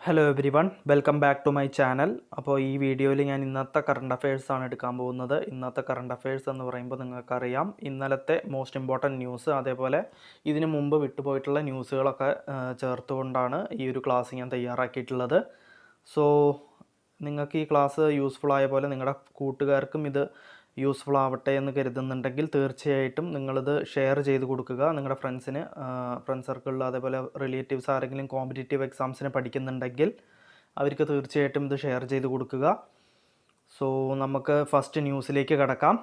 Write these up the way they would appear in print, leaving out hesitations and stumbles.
Hello everyone, welcome back to my channel. അപ്പോൾ ഈ വീഡിയോയിൽ ഞാൻ ഇന്നത്തെ കറണ്ട് അഫയേഴ്സാണ് എടുക്കാൻ പോകുന്നത്. ഇന്നത്തെ കറണ്ട് അഫയേഴ്സ് എന്ന് പറയുമ്പോൾ നിങ്ങൾക്കറിയാം, ഇന്നലത്തെ മോസ്റ്റ് ഇമ്പോർട്ടൻറ്റ് ന്യൂസ്, അതേപോലെ ഇതിനു മുമ്പ് വിട്ടുപോയിട്ടുള്ള ന്യൂസുകളൊക്കെ ചേർത്തുകൊണ്ടാണ് ഈ ഒരു ക്ലാസ് ഞാൻ തയ്യാറാക്കിയിട്ടുള്ളത്. സോ നിങ്ങൾക്ക് ഈ ക്ലാസ് യൂസ്ഫുൾ ആയ പോലെ നിങ്ങളുടെ കൂട്ടുകാർക്കും ഇത് യൂസ്ഫുൾ ആവട്ടെ എന്ന് കരുതുന്നുണ്ടെങ്കിൽ തീർച്ചയായിട്ടും നിങ്ങളിത് ഷെയർ ചെയ്ത് കൊടുക്കുക നിങ്ങളുടെ ഫ്രണ്ട്സിന്, ഫ്രണ്ട് സർക്കിളിൽ. അതേപോലെ റിലേറ്റീവ്സ് ആരെങ്കിലും കോമ്പറ്റേറ്റീവ് എക്സാംസിന് പഠിക്കുന്നുണ്ടെങ്കിൽ അവർക്ക് തീർച്ചയായിട്ടും ഇത് ഷെയർ ചെയ്ത് കൊടുക്കുക. സോ നമുക്ക് ഫസ്റ്റ് ന്യൂസിലേക്ക് കടക്കാം.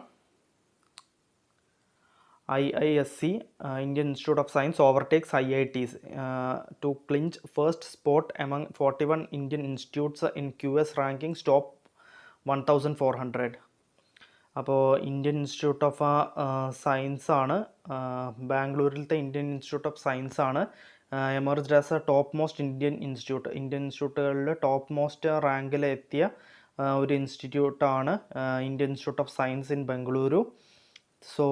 IISc, Indian Institute of Science, overtakes IITs to clinch first spot among 41 Indian institutes in QS rankings top 1400. അപ്പോൾ ഇന്ത്യൻ ഇൻസ്റ്റിറ്റ്യൂട്ട് ഓഫ് സയൻസ് ആണ്, ബാംഗ്ലൂരിലത്തെ ഇന്ത്യൻ ഇൻസ്റ്റിറ്റ്യൂട്ട് ഓഫ് സയൻസ് ആണ് emerged as a top most Indian ഇൻസ്റ്റിറ്റ്യൂട്ടുകളിൽ top most റാങ്കിലെത്തിയ ഒരു ഇൻസ്റ്റിറ്റ്യൂട്ടാണ് Indian institute of science in Bengaluru. So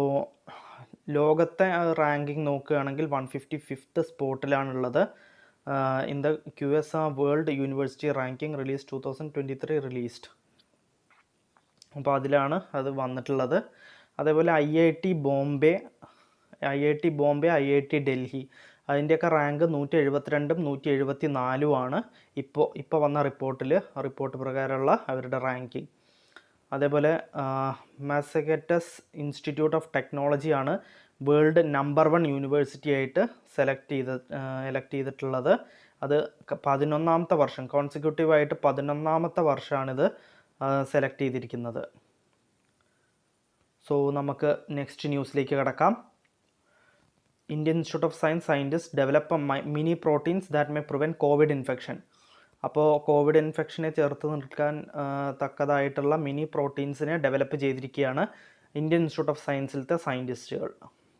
ലോകത്തെ ranking നോക്കുകയാണെങ്കിൽ 155th സ്പോട്ടിലാണുള്ളത്. In the QS world university ranking release 2023 released. അപ്പോൾ അതിലാണ് അത് വന്നിട്ടുള്ളത്. അതേപോലെ IIT ബോംബെ, IIT ഡൽഹി, അതിൻ്റെയൊക്കെ റാങ്ക് 172ഉം 174ഉമാണ് ഇപ്പോൾ വന്ന റിപ്പോർട്ട് പ്രകാരമുള്ള അവരുടെ റാങ്കിങ്. അതേപോലെ മാസച്ചൂസെറ്റ്സ് ഇൻസ്റ്റിറ്റ്യൂട്ട് ഓഫ് ടെക്നോളജിയാണ് വേൾഡ് നമ്പർ 1 യൂണിവേഴ്സിറ്റി ആയിട്ട് എലക്ട് ചെയ്തിട്ടുള്ളത്. അത് 11ാമത്തെ വർഷം, കോൺസിക്യൂട്ടീവായിട്ട് 11ാമത്തെ വർഷമാണിത് സെലക്ട് ചെയ്തിരിക്കുന്നത്. സോ നമുക്ക് നെക്സ്റ്റ് ന്യൂസിലേക്ക് കടക്കാം. Indian institute of science scientist develop mini proteins that may prevent covid infection. അപ്പോൾ കോവിഡ് ഇൻഫെക്ഷനെ ചേർത്ത് നിൽക്കാൻ തക്കതായിട്ടുള്ള മിനി പ്രോട്ടീൻസിനെ ഡെവലപ്പ് ചെയ്തിരിക്കുകയാണ് ഇന്ത്യൻ ഇൻസ്റ്റിറ്റ്യൂട്ട് ഓഫ് സയൻസിലത്തെ സയൻറ്റിസ്റ്റുകൾ.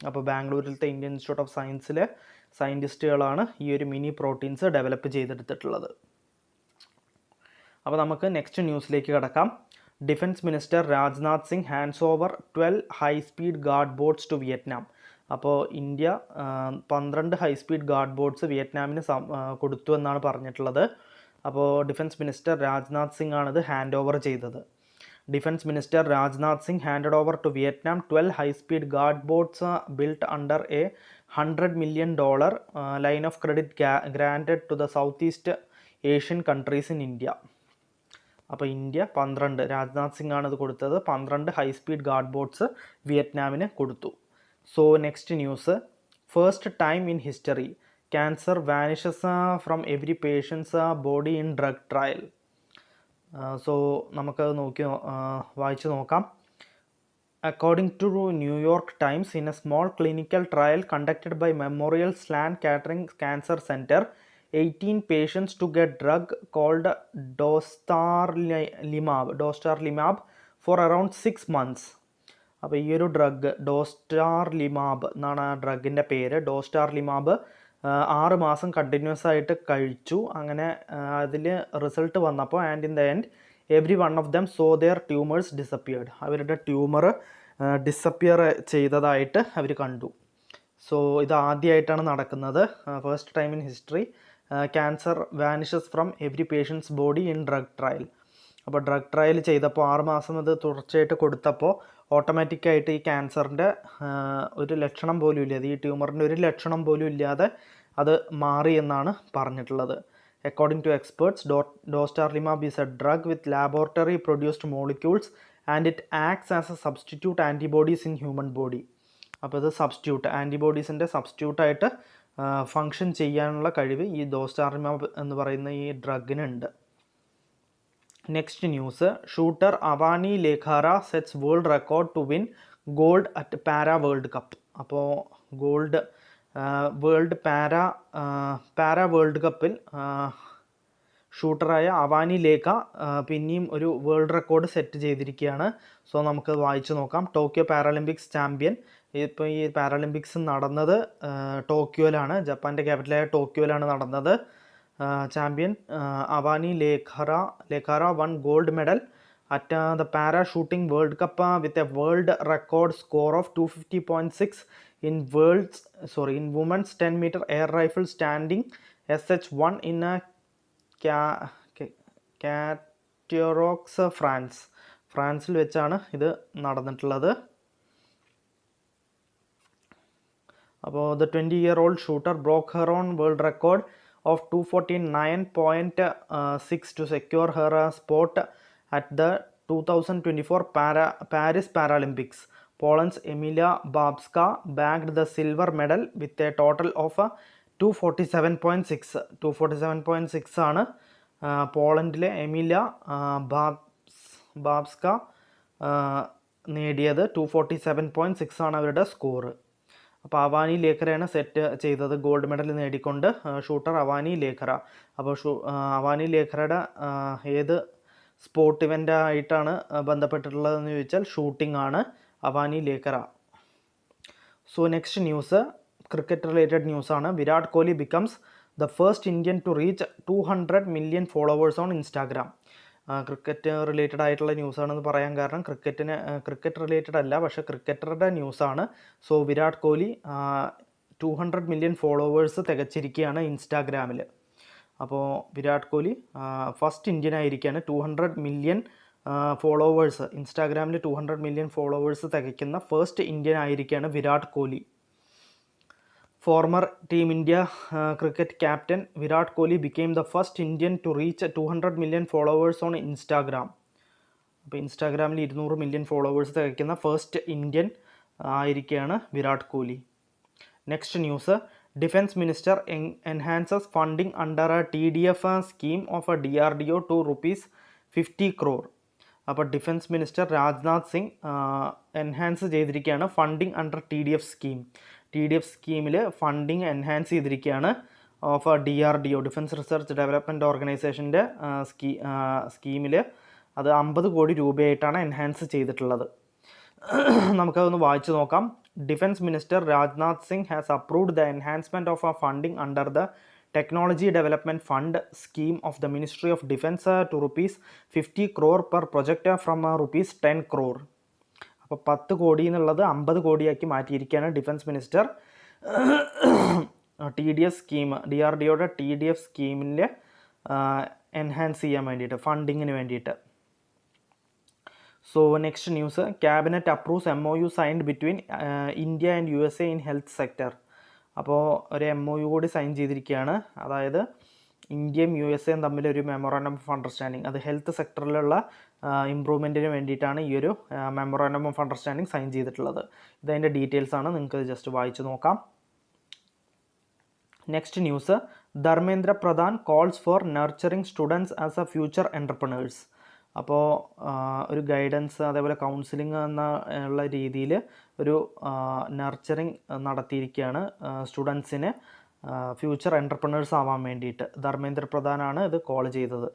അപ്പോൾ ബാംഗ്ലൂരിലത്തെ ഇന്ത്യൻ ഇൻസ്റ്റിറ്റ്യൂട്ട് ഓഫ് സയൻസിലെ സയൻറ്റിസ്റ്റുകളാണ് ഈ ഒരു മിനി പ്രോട്ടീൻസ് ഡെവലപ്പ് ചെയ്തെടുത്തിട്ടുള്ളത്. അപ്പോൾ നമുക്ക് നെക്സ്റ്റ് ന്യൂസിലേക്ക് കടക്കാം. Defence minister Rajnath Singh hands over 12 high speed guard boats to Vietnam. അപ്പോൾ India 12 high speed guard boats വിയറ്റ്നാമിന് കൊടുത്തു എന്നാണ് പറഞ്ഞിട്ടുള്ളത്. അപ്പോൾ ഡിഫൻസ് മിനിസ്റ്റർ രാജ്നാഥ് സിംഗ് ആണിത് ഹാൻഡ് ഓവർ ചെയ്തത്. Defence minister Rajnath Singh handed over to Vietnam 12 high speed guard boats built under a $100 million line of credit granted to the south east Asian countries in India. അപ്പോൾ India 12, Rajnath Singh ആണ് ഇത് കൊടുത്തത്, 12 high speed guard boats വിയറ്റ്നാമിന് കൊടുത്തു. So next news. First time in history cancer vanishes from every patient's body in drug trial. So നമുക്കത് വായിച്ചു നോക്കാം. According to New York Times, in a small clinical trial conducted by Memorial Sloan Kettering Cancer Center, 18 patients took a drug called dostarlimab for around 6 months. അപ്പോൾ ഈ ഒരു drug ഡോസ്റ്റാർലിമാബ് എന്നാണ് ആ ഡ്രഗിൻ്റെ പേര്. ഡോസ്റ്റാർലിമാബ് 6 മാസം കണ്ടിന്യൂസ് ആയിട്ട് കഴിച്ചു. അങ്ങനെ അതിൽ റിസൾട്ട് വന്നപ്പോൾ and in the end every one of them so their tumours disappeared. അവരുടെ ട്യൂമർ ഡിസപ്പിയർ ചെയ്തതായിട്ട് അവർ കണ്ടു. സോ ഇത് ആദ്യമായിട്ടാണ് നടക്കുന്നത്. First time in history cancer vanishes from every patient's body in drug trial. അപ്പോൾ ഡ്രഗ് ട്രയൽ ചെയ്തപ്പോൾ 6 മാസം അത് തുടർച്ചയായിട്ട് കൊടുത്തപ്പോൾ ഓട്ടോമാറ്റിക്കായിട്ട് ഈ ക്യാൻസറിൻ്റെ ഒരു ലക്ഷണം പോലും ഇല്ലാതെ, ഈ ട്യൂമറിൻ്റെ ഒരു ലക്ഷണം പോലും ഇല്ലാതെ അത് മാറി എന്നാണ് പറഞ്ഞിട്ടുള്ളത്. According to experts, dostarlimab is a drug with laboratory produced molecules and it acts as a substitute antibodies in human body. അപ്പോൾ ഇത് ആൻറ്റിബോഡീസിൻ്റെ സബ്സ്റ്റിറ്റ്യൂട്ടായിട്ട് ഫങ്ഷൻ ചെയ്യാനുള്ള കഴിവ് ഈ ഡോസ്റ്റാർലിമാബ് എന്ന് പറയുന്ന ഈ ഡ്രഗിനുണ്ട്. Next news. Shooter Avani Lekhara sets world record to win gold at para world cup. അപ്പോൾ വേൾഡ് പാര വേൾഡ് കപ്പിൽ ഷൂട്ടറായ അവാനി ലേഖ പിന്നെയും ഒരു വേൾഡ് റെക്കോർഡ് സെറ്റ് ചെയ്തിരിക്കുകയാണ്. സോ നമുക്ക് വായിച്ചു നോക്കാം. Tokyo paralympics champion. ഇപ്പോൾ ഈ പാരാലിമ്പിക്സ് നടന്നത് ടോക്കിയോയിലാണ്, ജപ്പാൻ്റെ ക്യാപിറ്റലായ ടോക്കിയോയിലാണ് നടന്നത്. Champion Avani Lekhara won gold medal at the para shooting world cup with a world record score of 250.6 in women's 10 meter air rifle standing SH1 in a കാറ്ററോക്സ് ഫ്രാൻസിൽ വെച്ചാണ് ഇത് നടന്നിട്ടുള്ളത്. അപ്പോൾ the 20-year-old shooter broke her own world record of 249.6 to secure her spot at the 2024 Paris Paralympics. Poland's Emilia Babska bagged the silver medal with a total of 247.6. 247.6 ആണ് പോളണ്ടിലെ Emilia ബാബ്സ്ക നേടിയത്. 247.6 ആണ് അവരുടെ score. അപ്പോൾ അവാനി ലേഖറയാണ് സെറ്റ് ചെയ്തത് gold medal നേടിക്കൊണ്ട്, shooter Avani Lekhara. അപ്പോൾ അവാനി ലേഖറയുടെ ഏത് sport event ആയിട്ടാണ് ബന്ധപ്പെട്ടിട്ടുള്ളതെന്ന് ചോദിച്ചാൽ ഷൂട്ടിംഗ് ആണ് Avani Lekhara. So next news cricket related ന്യൂസാണ്. Virat Kohli becomes the first Indian to reach 200 million followers on Instagram. Cricket related ആയിട്ടുള്ള ന്യൂസാണെന്ന് പറയാൻ കാരണം ക്രിക്കറ്റ് റിലേറ്റഡ് അല്ല, പക്ഷേ ക്രിക്കറ്ററുടെ ന്യൂസാണ്. So Virat Kohli 200 million followers തികച്ചിരിക്കുകയാണ് ഇൻസ്റ്റാഗ്രാമിൽ. അപ്പോൾ വിരാട് കോഹ്ലി ഫസ്റ്റ് ഇന്ത്യൻ ആയിരിക്കുകയാണ് 200 million ഫോളോവേഴ്സ് ഇൻസ്റ്റാഗ്രാമിൽ 200 million ഫോളോവേഴ്സ് തികയ്ക്കുന്ന ഫസ്റ്റ് ഇന്ത്യൻ ആയിരിക്കുകയാണ് Virat Kohli. Former Team India cricket captain Virat Kohli became the first Indian to reach 200 million followers on Instagram. അപ്പോൾ ഇൻസ്റ്റാഗ്രാമിൽ 200 million ഫോളോവേഴ്സ് തികയ്ക്കുന്ന ഫസ്റ്റ് ഇന്ത്യൻ ആയിരിക്കുകയാണ് Virat Kohli. Next news, defence minister enhances funding under a TDF scheme of a DRDO to ₹50 crore. അപ്പോൾ defence minister Rajnath Singh enhance ചെയ്തിരിക്കുകയാണ് funding under TDF scheme. TDF സ്കീമിൽ funding enhance ചെയ്തിരിക്കുകയാണ് of DRDO, defence research development ഓർഗനൈസേഷൻ്റെ സ്കീമിൽ. അത് 50 കോടി രൂപയായിട്ടാണ് enhance ചെയ്തിട്ടുള്ളത്. നമുക്കതൊന്ന് വായിച്ചു നോക്കാം. Defence minister Rajnath Singh has approved the enhancement of funding under the technology development fund scheme of the ministry of defence to ₹50 crore per project from ₹10 crore. അപ്പോൾ 10 കോടി എന്നുള്ളത് 50 കോടിയാക്കി മാറ്റിയിരിക്കുകയാണ് ഡിഫൻസ് മിനിസ്റ്റർ TDF സ്കീം, DRDOയുടെ TDF സ്കീമിൽ എൻഹാൻസ് ചെയ്യാൻ വേണ്ടിയിട്ട്, ഫണ്ടിങ്ങിന് വേണ്ടിയിട്ട്. So next news, cabinet approves MOU signed between India and USA in health sector. അപ്പോൾ ഒരു MOU കൂടി സൈൻ ചെയ്തിരിക്കുകയാണ്. അതായത് ഇന്ത്യയും USA തമ്മിലൊരു മെമ്മോറാണ്ടം ഓഫ് അണ്ടർസ്റ്റാൻഡിങ്, അത് ഹെൽത്ത് സെക്ടറിലുള്ള ഇമ്പ്രൂവ്മെൻറ്റിന് വേണ്ടിയിട്ടാണ് ഈ ഒരു മെമ്മോറാണ്ടം ഓഫ് അണ്ടർസ്റ്റാൻഡിങ് സൈൻ ചെയ്തിട്ടുള്ളത്. ഇതതിൻ്റെ ഡീറ്റെയിൽസ് ആണ്, നിങ്ങൾക്ക് ജസ്റ്റ് വായിച്ചു നോക്കാം. Next news, Dharmendra Pradhan calls four nurturing students as a future entrepreneurs. അപ്പോൾ ഒരു ഗൈഡൻസ് അതേപോലെ കൗൺസിലിംഗ് എന്നുള്ള രീതിയിൽ ഒരു നർച്ചറിങ് നടത്തിയിരിക്കുകയാണ് സ്റ്റുഡൻസിന് ഫ്യൂച്ചർ എൻ്റർപ്രണേഴ്സ് ആവാൻ വേണ്ടിയിട്ട്. ധർമ്മേന്ദ്ര പ്രധാനാണ് ഇത് കോൾ ചെയ്തത്.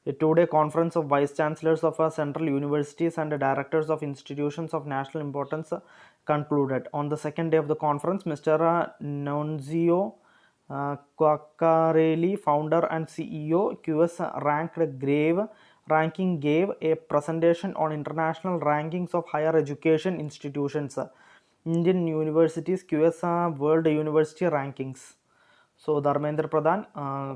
A two-day conference of vice chancellors of central universities and directors of institutions of national importance concluded. On the second day of the conference, Mr. Nunzio Quaccarelli, founder and CEO, QS ranking gave a presentation on international rankings of higher education institutions, Indian universities, QS World University Rankings. So Dharmendra Pradhan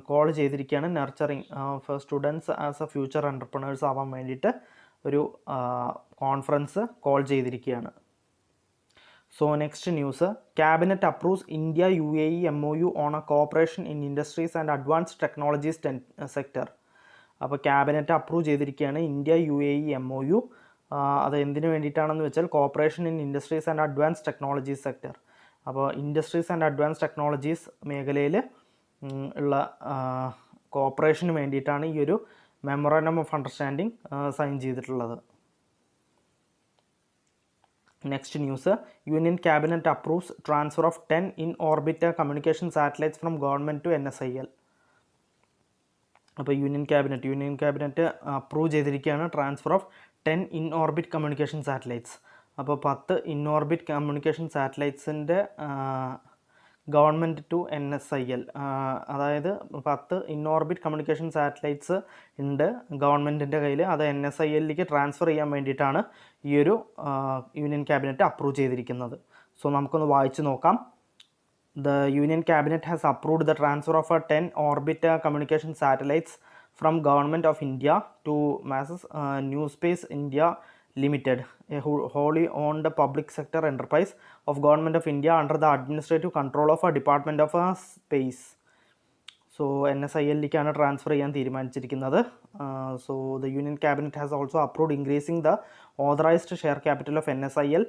call ചെയ്തിരിക്കുകയാണ് nurturing for students as a future entrepreneurs ആവാൻ വേണ്ടിയിട്ട് ഒരു conference call ചെയ്തിരിക്കുകയാണ്. So next news, cabinet approves India UAE MOU on a cooperation in industries and advanced technologies sector. അപ്പോൾ cabinet approve ചെയ്തിരിക്കുകയാണ് India UAE MOU. അത് എന്തിനു വേണ്ടിയിട്ടാണെന്ന് വെച്ചാൽ cooperation in industries and advanced technologies sector. അപ്പോൾ industries and advance technologies മേഖലയിൽ ഉള്ള കോപ്പറേഷന് വേണ്ടിയിട്ടാണ് ഈ ഒരു മെമ്മോറാണ്ടം ഓഫ് അണ്ടർസ്റ്റാൻഡിങ് സൈൻ ചെയ്തിട്ടുള്ളത്. Next news, union cabinet approves transfer of 10 in orbit communication satellites from government to NSIL. അപ്പോൾ യൂണിയൻ ക്യാബിനറ്റ് അപ്രൂവ് ചെയ്തിരിക്കുകയാണ് transfer of 10 in orbit communication satellites. അപ്പോൾ 10 ഇൻ ഓർബിറ്റ് കമ്മ്യൂണിക്കേഷൻ സാറ്റലൈറ്റ്സിൻ്റെ government to NSIL, അതായത് 10 in orbit communication satellites ഉണ്ട് ഗവൺമെൻറ്റിൻ്റെ കയ്യിൽ. അത് NSILലേക്ക് transfer ചെയ്യാൻ വേണ്ടിയിട്ടാണ് ഈ ഒരു യൂണിയൻ ക്യാബിനറ്റ് അപ്രൂവ് ചെയ്തിരിക്കുന്നത്. സോ നമുക്കൊന്ന് വായിച്ച് നോക്കാം. The Union Cabinet has approved the transfer of 10 orbit communication satellites from Government of India to Masses New Space India Limited, a wholly owned public sector enterprise of Government of India under the administrative control of a Department of Space. So NSIL-ലേക്കാണ് transfer ചെയ്യാൻ തീരുമാനിച്ചിരിക്കുന്നത്. So the union cabinet has also approved increasing the authorised share capital of NSIL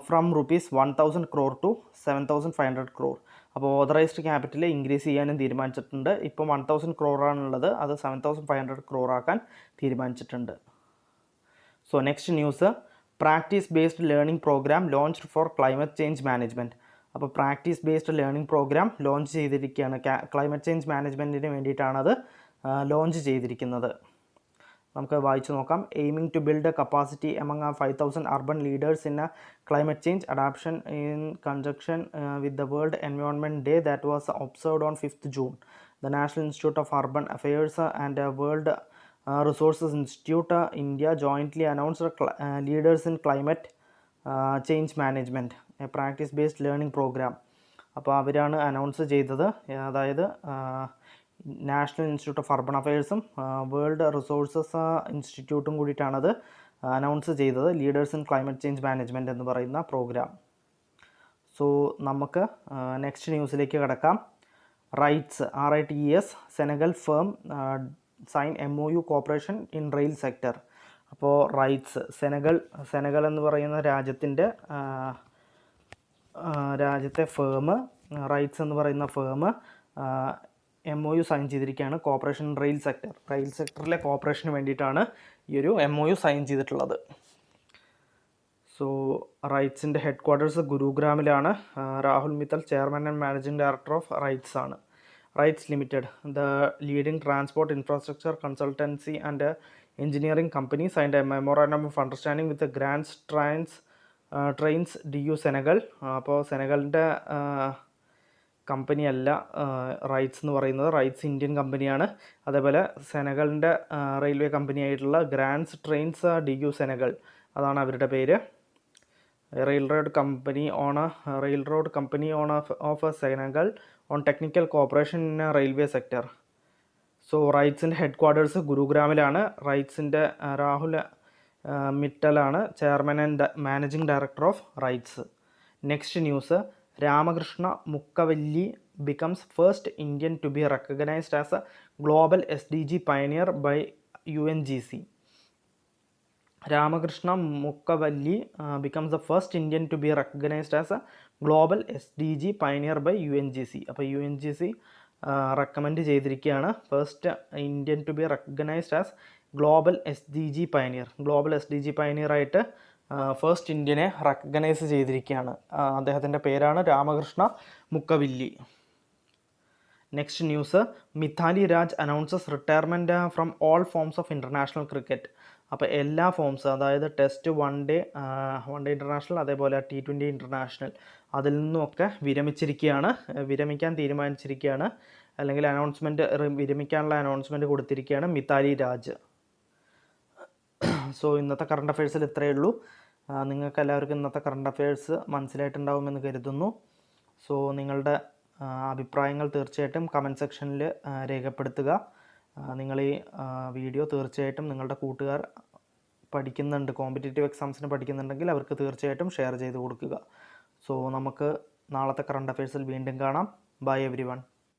from ₹1,000 crore to 7,500 crore. അപ്പോൾ authorised capital increase ചെയ്യാനും തീരുമാനിച്ചിട്ടുണ്ട്. ഇപ്പോൾ 1,000 crore ആണുള്ളത്, അത് 7,500 crore ആക്കാൻ തീരുമാനിച്ചിട്ടുണ്ട്. So next news, practice based learning programme launched for climate change management. അപ്പോൾ practice based learning programme launch ചെയ്തിരിക്കുകയാണ്. ക്ലൈമറ്റ് ചേഞ്ച് മാനേജ്മെൻറ്റിന് വേണ്ടിയിട്ടാണത് ലോഞ്ച് ചെയ്തിരിക്കുന്നത്. നമുക്ക് വായിച്ചു നോക്കാം. Aiming to build a capacity among 5,000 urban leaders in climate change adaptation in conjunction with the world environment day that was observed on 5th June. The national institute of urban affairs and world resources institute India jointly announced leaders in climate change management A practice based learning programme. അപ്പോൾ അവരാണ് announce ചെയ്തത്. അതായത് national institute of urban അഫയേഴ്സും world resources ഇൻസ്റ്റിറ്റ്യൂട്ടും കൂടിയിട്ടാണത് announce ചെയ്തത്, leaders in climate change management എന്ന് പറയുന്ന programme. So നമുക്ക് next ന്യൂസിലേക്ക് കിടക്കാം. Rights RITES Senegal firm sign MOU cooperation in rail sector. അപ്പോൾ റൈറ്റ്സ് സെനഗൽ എന്ന് പറയുന്ന രാജ്യത്തെ ഫേം, റൈറ്റ്സ് എന്ന് പറയുന്ന ഫേം MOU സൈൻ ചെയ്തിരിക്കുകയാണ് കോപ്പറേഷൻ റെയിൽ സെക്ടറിലെ കോപ്പറേഷന് വേണ്ടിയിട്ടാണ് ഈ ഒരു MOU സൈൻ ചെയ്തിട്ടുള്ളത്. സോ റൈറ്റ്സിൻ്റെ ഹെഡ് ക്വാർട്ടേഴ്സ് ഗുരുഗ്രാമിലാണ്. Rahul Mittal chairman and managing director of RITES ആണ്. RITES limited, the leading transport infrastructure consultancy and engineering company signed a memorandum of understanding with grand trains DU Senegal. അപ്പോൾ സെനഗലിൻ്റെ കമ്പനിയല്ല rights എന്ന് പറയുന്നത്, റൈറ്റ്സ് ഇന്ത്യൻ കമ്പനിയാണ്. അതേപോലെ സെനഗലിൻ്റെ റെയിൽവേ കമ്പനിയായിട്ടുള്ള ഗ്രാൻഡ് ട്രെയിൻസ് DU സെനഗൽ, അതാണ് അവരുടെ പേര്. Railroad company of Senegal on technical cooperation in railway sector. So റൈറ്റ്സിൻ്റെ ഹെഡ് ക്വാർട്ടേഴ്സ് ഗുരുഗ്രാമിലാണ്. റൈറ്റ്സിൻ്റെ രാഹുൽ മിറ്റലാണ് chairman and managing director of RITES. Next news, Ramakrishna Mukkavilli becomes first Indian to be recognized as a global SDG pioneer by UNGC. Ramakrishna Mukkavalli becomes the first Indian to be recognized as a global SDG pioneer by UNGC. അപ്പോൾ UNGC recommend ചെയ്തിരിക്കുകയാണ് first Indian to be recognised as global SDG pioneer ആയിട്ട് first ഇന്ത്യനെ recognise ചെയ്തിരിക്കുകയാണ്. അദ്ദേഹത്തിൻ്റെ പേരാണ് Ramakrishna Mukkavilli. Next news, Mithali Raj announces retirement from all forms of international cricket. അപ്പോൾ എല്ലാ forms, അതായത് ടെസ്റ്റ്, വൺ ഡേ ഇൻ്റർനാഷണൽ, അതേപോലെ T20 ഇൻ്റർനാഷണൽ, അതിൽ നിന്നുമൊക്കെ വിരമിക്കാൻ തീരുമാനിച്ചിരിക്കുകയാണ്. അല്ലെങ്കിൽ വിരമിക്കാനുള്ള അനൗൺസ്മെൻറ്റ് കൊടുത്തിരിക്കുകയാണ് മിതാലി രാജ്. സോ ഇന്നത്തെ കറണ്ട് അഫയേഴ്സിൽ ഇത്രയേ ഉള്ളൂ. നിങ്ങൾക്ക് എല്ലാവർക്കും ഇന്നത്തെ കറണ്ട് അഫയേഴ്സ് മനസ്സിലായിട്ടുണ്ടാവുമെന്ന് കരുതുന്നു. സോ നിങ്ങളുടെ അഭിപ്രായങ്ങൾ തീർച്ചയായിട്ടും കമൻറ്റ് സെക്ഷനിൽ രേഖപ്പെടുത്തുക. നിങ്ങൾ ഈ വീഡിയോ തീർച്ചയായിട്ടും നിങ്ങളുടെ കൂട്ടുകാർ കോമ്പറ്റേറ്റീവ് എക്സാംസിന് പഠിക്കുന്നുണ്ടെങ്കിൽ അവർക്ക് തീർച്ചയായിട്ടും ഷെയർ ചെയ്ത് കൊടുക്കുക. സോ നമുക്ക് നാളത്തെ കറണ്ട് അഫയേഴ്സിൽ വീണ്ടും കാണാം. Bye everyone.